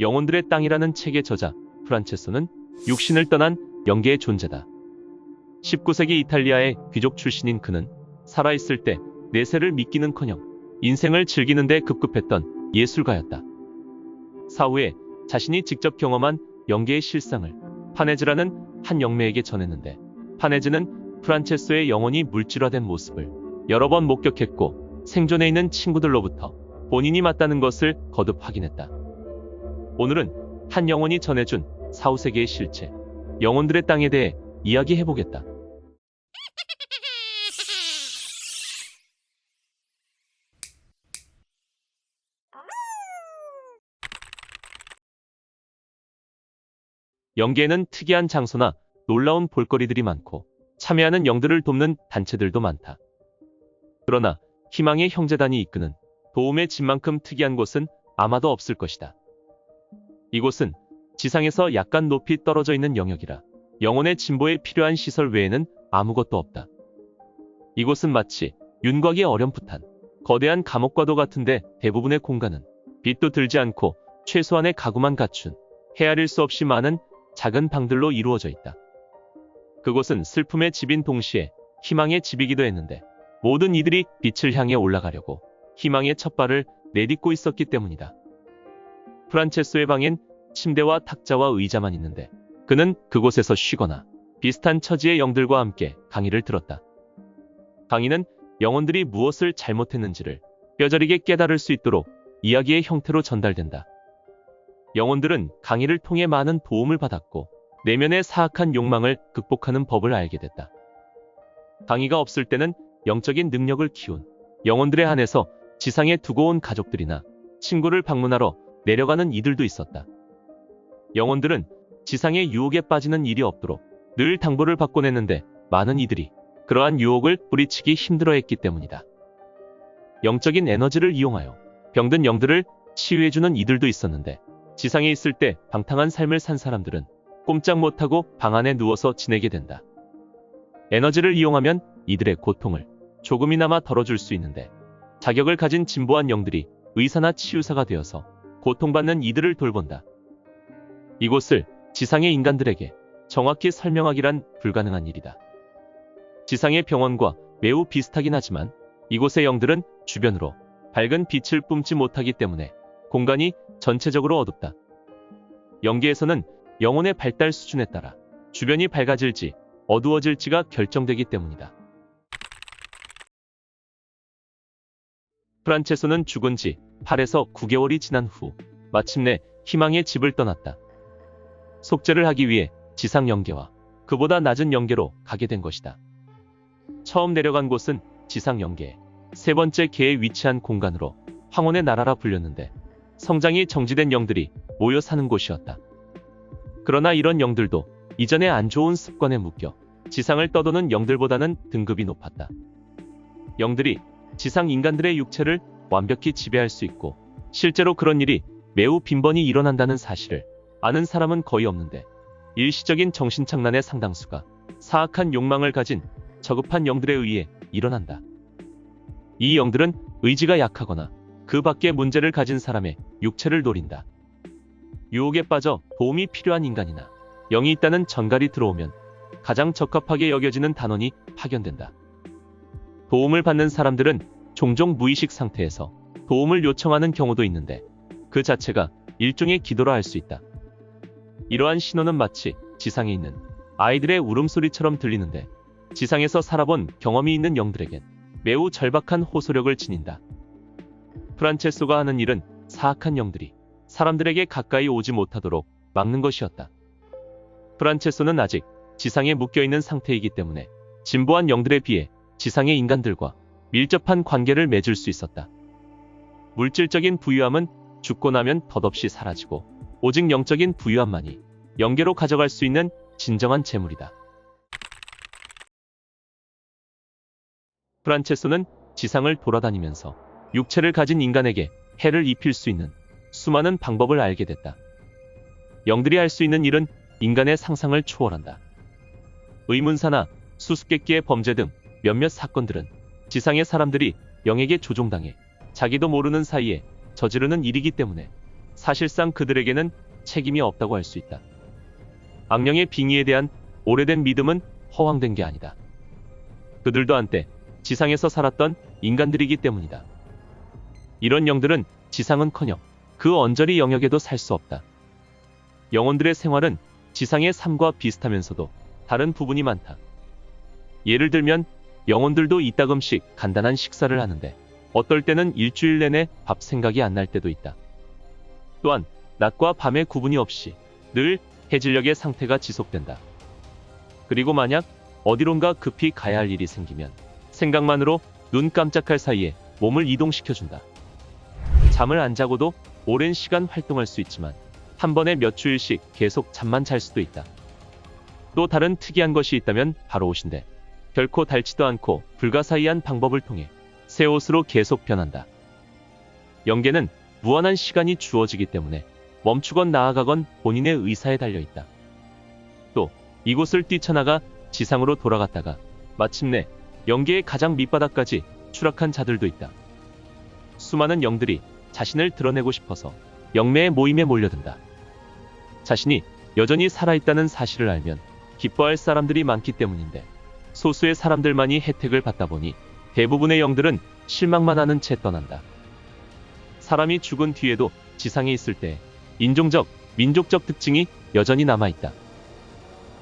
영혼들의 땅이라는 책의 저자 프란체소는 육신을 떠난 영계의 존재다. 19세기 이탈리아의 귀족 출신인 그는 살아있을 때 내세를 믿기는커녕 인생을 즐기는 데 급급했던 예술가였다. 사후에 자신이 직접 경험한 영계의 실상을 파네즈라는 한 영매에게 전했는데, 파네즈는 프란체소의 영혼이 물질화된 모습을 여러 번 목격했고 생존해 있는 친구들로부터 본인이 맞다는 것을 거듭 확인했다. 오늘은 한 영혼이 전해준 사후세계의 실체, 영혼들의 땅에 대해 이야기해보겠다. 영계에는 특이한 장소나 놀라운 볼거리들이 많고 참여하는 영들을 돕는 단체들도 많다. 그러나 희망의 형제단이 이끄는 도움의 집만큼 특이한 곳은 아마도 없을 것이다. 이곳은 지상에서 약간 높이 떨어져 있는 영역이라 영혼의 진보에 필요한 시설 외에는 아무것도 없다. 이곳은 마치 윤곽이 어렴풋한 거대한 감옥과도 같은데, 대부분의 공간은 빛도 들지 않고 최소한의 가구만 갖춘 헤아릴 수 없이 많은 작은 방들로 이루어져 있다. 그곳은 슬픔의 집인 동시에 희망의 집이기도 했는데, 모든 이들이 빛을 향해 올라가려고 희망의 첫발을 내딛고 있었기 때문이다. 프란체소의 방엔 침대와 탁자와 의자만 있는데, 그는 그곳에서 쉬거나 비슷한 처지의 영들과 함께 강의를 들었다. 강의는 영혼들이 무엇을 잘못했는지를 뼈저리게 깨달을 수 있도록 이야기의 형태로 전달된다. 영혼들은 강의를 통해 많은 도움을 받았고 내면의 사악한 욕망을 극복하는 법을 알게 됐다. 강의가 없을 때는 영적인 능력을 키운 영혼들에 한해서 지상에 두고 온 가족들이나 친구를 방문하러 내려가는 이들도 있었다. 영혼들은 지상의 유혹에 빠지는 일이 없도록 늘 당부를 받곤 했는데, 많은 이들이 그러한 유혹을 뿌리치기 힘들어했기 때문이다. 영적인 에너지를 이용하여 병든 영들을 치유해주는 이들도 있었는데, 지상에 있을 때 방탕한 삶을 산 사람들은 꼼짝 못하고 방 안에 누워서 지내게 된다. 에너지를 이용하면 이들의 고통을 조금이나마 덜어줄 수 있는데, 자격을 가진 진보한 영들이 의사나 치유사가 되어서 고통받는 이들을 돌본다. 이곳을 지상의 인간들에게 정확히 설명하기란 불가능한 일이다. 지상의 병원과 매우 비슷하긴 하지만 이곳의 영들은 주변으로 밝은 빛을 뿜지 못하기 때문에 공간이 전체적으로 어둡다. 영계에서는 영혼의 발달 수준에 따라 주변이 밝아질지 어두워질지가 결정되기 때문이다. 프란체소는 죽은 지 8에서 9개월이 지난 후 마침내 희망의 집을 떠났다. 속죄를 하기 위해 지상 영계와 그보다 낮은 영계로 가게 된 것이다. 처음 내려간 곳은 지상 영계의 세 번째 계에 위치한 공간으로 황혼의 나라라 불렸는데, 성장이 정지된 영들이 모여 사는 곳이었다. 그러나 이런 영들도 이전의 안 좋은 습관에 묶여 지상을 떠도는 영들보다는 등급이 높았다. 영들이 지상 인간들의 육체를 완벽히 지배할 수 있고, 실제로 그런 일이 매우 빈번히 일어난다는 사실을 아는 사람은 거의 없는데, 일시적인 정신착란의 상당수가 사악한 욕망을 가진 저급한 영들에 의해 일어난다. 이 영들은 의지가 약하거나 그 밖의 문제를 가진 사람의 육체를 노린다. 유혹에 빠져 도움이 필요한 인간이나 영이 있다는 전갈이 들어오면 가장 적합하게 여겨지는 단원이 파견된다. 도움을 받는 사람들은 종종 무의식 상태에서 도움을 요청하는 경우도 있는데, 그 자체가 일종의 기도라 할 수 있다. 이러한 신호는 마치 지상에 있는 아이들의 울음소리처럼 들리는데, 지상에서 살아본 경험이 있는 영들에겐 매우 절박한 호소력을 지닌다. 프란체소가 하는 일은 사악한 영들이 사람들에게 가까이 오지 못하도록 막는 것이었다. 프란체소는 아직 지상에 묶여있는 상태이기 때문에 진보한 영들에 비해 지상의 인간들과 밀접한 관계를 맺을 수 있었다. 물질적인 부유함은 죽고 나면 덧없이 사라지고, 오직 영적인 부유함만이 영계로 가져갈 수 있는 진정한 재물이다. 프란체소는 지상을 돌아다니면서 육체를 가진 인간에게 해를 입힐 수 있는 수많은 방법을 알게 됐다. 영들이 할 수 있는 일은 인간의 상상을 초월한다. 의문사나 수수께끼의 범죄 등 몇몇 사건들은 지상의 사람들이 영에게 조종당해 자기도 모르는 사이에 저지르는 일이기 때문에 사실상 그들에게는 책임이 없다고 할 수 있다. 악령의 빙의에 대한 오래된 믿음은 허황된 게 아니다. 그들도 한때 지상에서 살았던 인간들이기 때문이다. 이런 영들은 지상은커녕 그 언저리 영역에도 살 수 없다. 영혼들의 생활은 지상의 삶과 비슷하면서도 다른 부분이 많다. 예를 들면 영혼들도 이따금씩 간단한 식사를 하는데 어떨 때는 일주일 내내 밥 생각이 안 날 때도 있다. 또한 낮과 밤의 구분이 없이 늘 해질녘의 상태가 지속된다. 그리고 만약 어디론가 급히 가야 할 일이 생기면 생각만으로 눈 깜짝할 사이에 몸을 이동시켜준다. 잠을 안 자고도 오랜 시간 활동할 수 있지만 한 번에 몇 주일씩 계속 잠만 잘 수도 있다. 또 다른 특이한 것이 있다면 바로 옷인데 결코 닳지도 않고 불가사의한 방법을 통해 새 옷으로 계속 변한다. 영계는 무한한 시간이 주어지기 때문에 멈추건 나아가건 본인의 의사에 달려있다. 또 이곳을 뛰쳐나가 지상으로 돌아갔다가 마침내 영계의 가장 밑바닥까지 추락한 자들도 있다. 수많은 영들이 자신을 드러내고 싶어서 영매의 모임에 몰려든다. 자신이 여전히 살아있다는 사실을 알면 기뻐할 사람들이 많기 때문인데 소수의 사람들만이 혜택을 받다 보니 대부분의 영들은 실망만 하는 채 떠난다. 사람이 죽은 뒤에도 지상에 있을 때 인종적, 민족적 특징이 여전히 남아있다.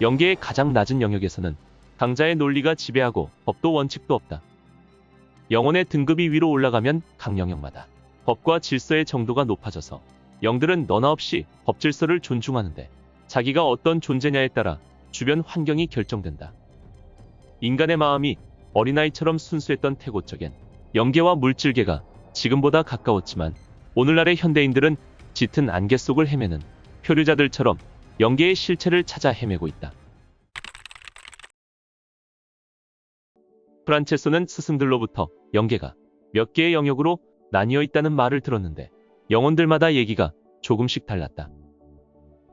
영계의 가장 낮은 영역에서는 강자의 논리가 지배하고 법도 원칙도 없다. 영혼의 등급이 위로 올라가면 각 영역마다 법과 질서의 정도가 높아져서 영들은 너나 없이 법질서를 존중하는데 자기가 어떤 존재냐에 따라 주변 환경이 결정된다. 인간의 마음이 어린아이처럼 순수했던 태고적엔 영계와 물질계가 지금보다 가까웠지만 오늘날의 현대인들은 짙은 안개 속을 헤매는 표류자들처럼 영계의 실체를 찾아 헤매고 있다. 프란체소는 스승들로부터 영계가 몇 개의 영역으로 나뉘어 있다는 말을 들었는데 영혼들마다 얘기가 조금씩 달랐다.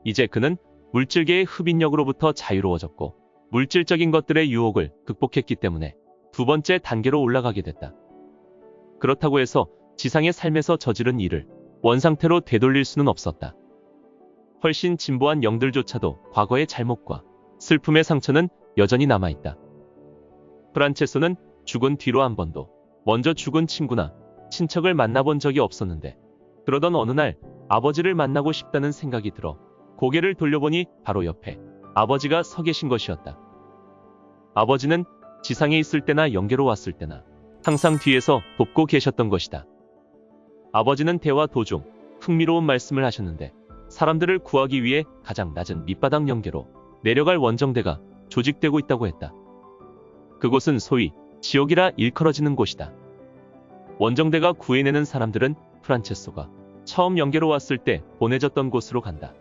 이제 그는 물질계의 흡인력으로부터 자유로워졌고 물질적인 것들의 유혹을 극복했기 때문에 두 번째 단계로 올라가게 됐다. 그렇다고 해서 지상의 삶에서 저지른 일을 원상태로 되돌릴 수는 없었다. 훨씬 진보한 영들조차도 과거의 잘못과 슬픔의 상처는 여전히 남아있다. 프란체소는 죽은 뒤로 한 번도 먼저 죽은 친구나 친척을 만나본 적이 없었는데 그러던 어느 날 아버지를 만나고 싶다는 생각이 들어 고개를 돌려보니 바로 옆에 아버지가 서 계신 것이었다. 아버지는 지상에 있을 때나 영계로 왔을 때나 항상 뒤에서 돕고 계셨던 것이다. 아버지는 대화 도중 흥미로운 말씀을 하셨는데 사람들을 구하기 위해 가장 낮은 밑바닥 영계로 내려갈 원정대가 조직되고 있다고 했다. 그곳은 소위 지옥이라 일컬어지는 곳이다. 원정대가 구해내는 사람들은 프란체소가 처음 영계로 왔을 때 보내졌던 곳으로 간다.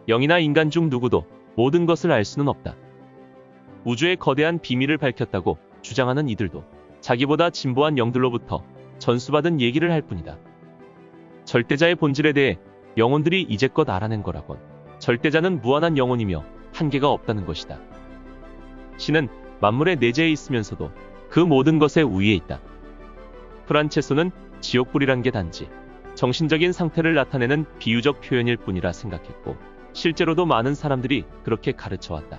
영이나 인간 중 누구도 모든 것을 알 수는 없다. 우주의 거대한 비밀을 밝혔다고 주장하는 이들도 자기보다 진보한 영들로부터 전수받은 얘기를 할 뿐이다. 절대자의 본질에 대해 영혼들이 이제껏 알아낸 거라곤 절대자는 무한한 영혼이며 한계가 없다는 것이다. 신은 만물의 내재해 있으면서도 그 모든 것의 우위에 있다. 프란체소는 지옥불이란 게 단지 정신적인 상태를 나타내는 비유적 표현일 뿐이라 생각했고 실제로도 많은 사람들이 그렇게 가르쳐왔다.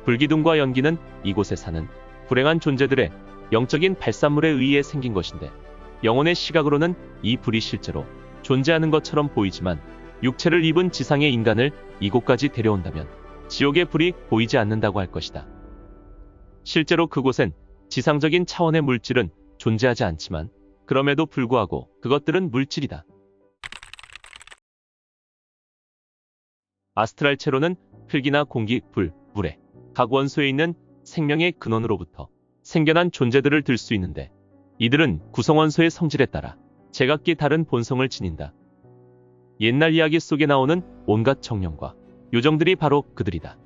불기둥과 연기는 이곳에 사는 불행한 존재들의 영적인 발산물에 의해 생긴 것인데 영혼의 시각으로는 이 불이 실제로 존재하는 것처럼 보이지만 육체를 입은 지상의 인간을 이곳까지 데려온다면 지옥의 불이 보이지 않는다고 할 것이다. 실제로 그곳엔 지상적인 차원의 물질은 존재하지 않지만 그럼에도 불구하고 그것들은 물질이다. 아스트랄 체로는 흙이나 공기, 불, 물에 각 원소에 있는 생명의 근원으로부터 생겨난 존재들을 들 수 있는데 이들은 구성원소의 성질에 따라 제각기 다른 본성을 지닌다. 옛날 이야기 속에 나오는 온갖 정령과 요정들이 바로 그들이다.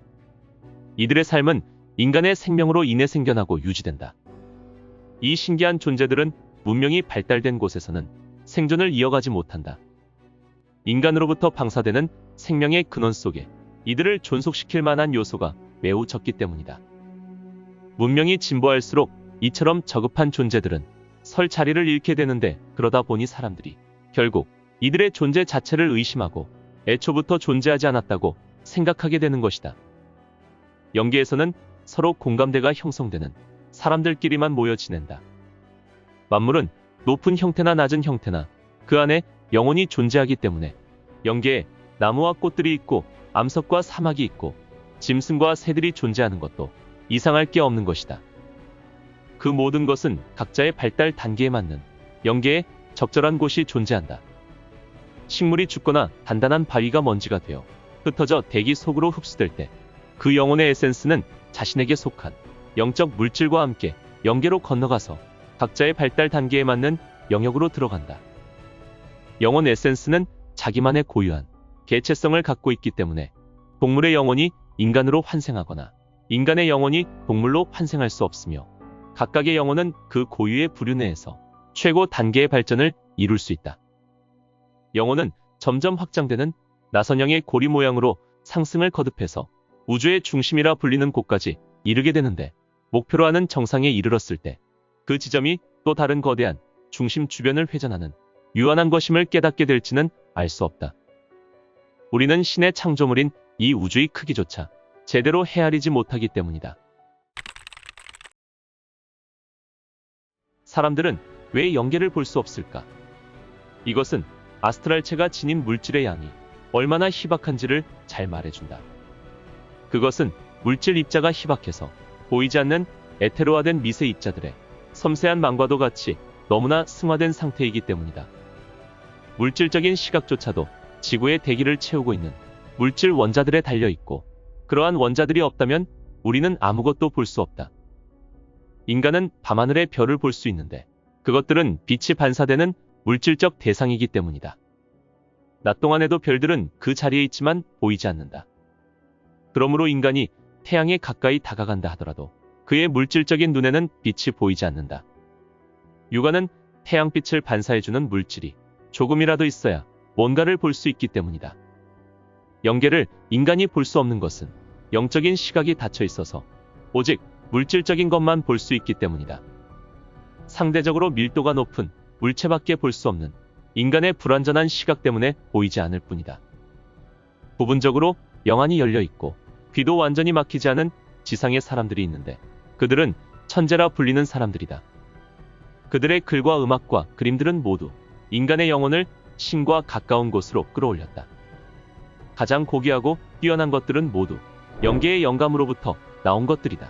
이들의 삶은 인간의 생명으로 인해 생겨나고 유지된다. 이 신기한 존재들은 문명이 발달된 곳에서는 생존을 이어가지 못한다. 인간으로부터 방사되는 생명의 근원 속에 이들을 존속시킬 만한 요소가 매우 적기 때문이다. 문명이 진보할수록 이처럼 저급한 존재들은 설 자리를 잃게 되는데 그러다 보니 사람들이 결국 이들의 존재 자체를 의심하고 애초부터 존재하지 않았다고 생각하게 되는 것이다. 영계에서는 서로 공감대가 형성되는 사람들끼리만 모여 지낸다. 만물은 높은 형태나 낮은 형태나 그 안에 영혼이 존재하기 때문에 영계에 나무와 꽃들이 있고 암석과 사막이 있고 짐승과 새들이 존재하는 것도 이상할 게 없는 것이다. 그 모든 것은 각자의 발달 단계에 맞는 영계에 적절한 곳이 존재한다. 식물이 죽거나 단단한 바위가 먼지가 되어 흩어져 대기 속으로 흡수될 때 그 영혼의 에센스는 자신에게 속한 영적 물질과 함께 영계로 건너가서 각자의 발달 단계에 맞는 영역으로 들어간다. 영혼 에센스는 자기만의 고유한 개체성을 갖고 있기 때문에 동물의 영혼이 인간으로 환생하거나 인간의 영혼이 동물로 환생할 수 없으며 각각의 영혼은 그 고유의 부류 내에서 최고 단계의 발전을 이룰 수 있다. 영혼은 점점 확장되는 나선형의 고리 모양으로 상승을 거듭해서 우주의 중심이라 불리는 곳까지 이르게 되는데 목표로 하는 정상에 이르렀을 때 그 지점이 또 다른 거대한 중심 주변을 회전하는 유한한 것임을 깨닫게 될지는 알 수 없다. 우리는 신의 창조물인 이 우주의 크기조차 제대로 헤아리지 못하기 때문이다. 사람들은 왜 영계를 볼 수 없을까? 이것은 아스트랄체가 지닌 물질의 양이 얼마나 희박한지를 잘 말해준다. 그것은 물질 입자가 희박해서 보이지 않는 에테로화된 미세 입자들의 섬세한 망과도 같이 너무나 승화된 상태이기 때문이다. 물질적인 시각조차도 지구의 대기를 채우고 있는 물질 원자들에 달려있고 그러한 원자들이 없다면 우리는 아무것도 볼 수 없다. 인간은 밤하늘의 별을 볼 수 있는데 그것들은 빛이 반사되는 물질적 대상이기 때문이다. 낮 동안에도 별들은 그 자리에 있지만 보이지 않는다. 그러므로 인간이 태양에 가까이 다가간다 하더라도 그의 물질적인 눈에는 빛이 보이지 않는다. 육안은 태양빛을 반사해주는 물질이 조금이라도 있어야 뭔가를 볼 수 있기 때문이다. 영계를 인간이 볼 수 없는 것은 영적인 시각이 닫혀 있어서 오직 물질적인 것만 볼 수 있기 때문이다. 상대적으로 밀도가 높은 물체밖에 볼 수 없는 인간의 불완전한 시각 때문에 보이지 않을 뿐이다. 부분적으로 영안이 열려 있고 귀도 완전히 막히지 않은 지상의 사람들이 있는데 그들은 천재라 불리는 사람들이다. 그들의 글과 음악과 그림들은 모두 인간의 영혼을 신과 가까운 곳으로 끌어올렸다. 가장 고귀하고 뛰어난 것들은 모두 영계의 영감으로부터 나온 것들이다.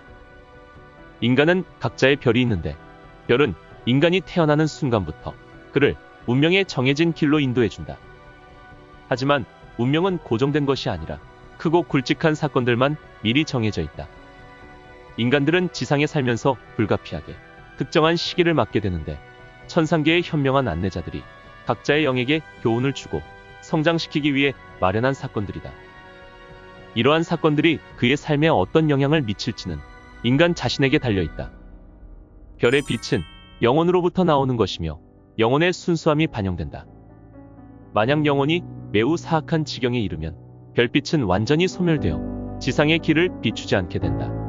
인간은 각자의 별이 있는데 별은 인간이 태어나는 순간부터 그를 운명의 정해진 길로 인도해준다. 하지만 운명은 고정된 것이 아니라 크고 굵직한 사건들만 미리 정해져 있다. 인간들은 지상에 살면서 불가피하게 특정한 시기를 맞게 되는데 천상계의 현명한 안내자들이 각자의 영에게 교훈을 주고 성장시키기 위해 마련한 사건들이다. 이러한 사건들이 그의 삶에 어떤 영향을 미칠지는 인간 자신에게 달려있다. 별의 빛은 영혼으로부터 나오는 것이며 영혼의 순수함이 반영된다. 만약 영혼이 매우 사악한 지경에 이르면 별빛은 완전히 소멸되어 지상의 길을 비추지 않게 된다.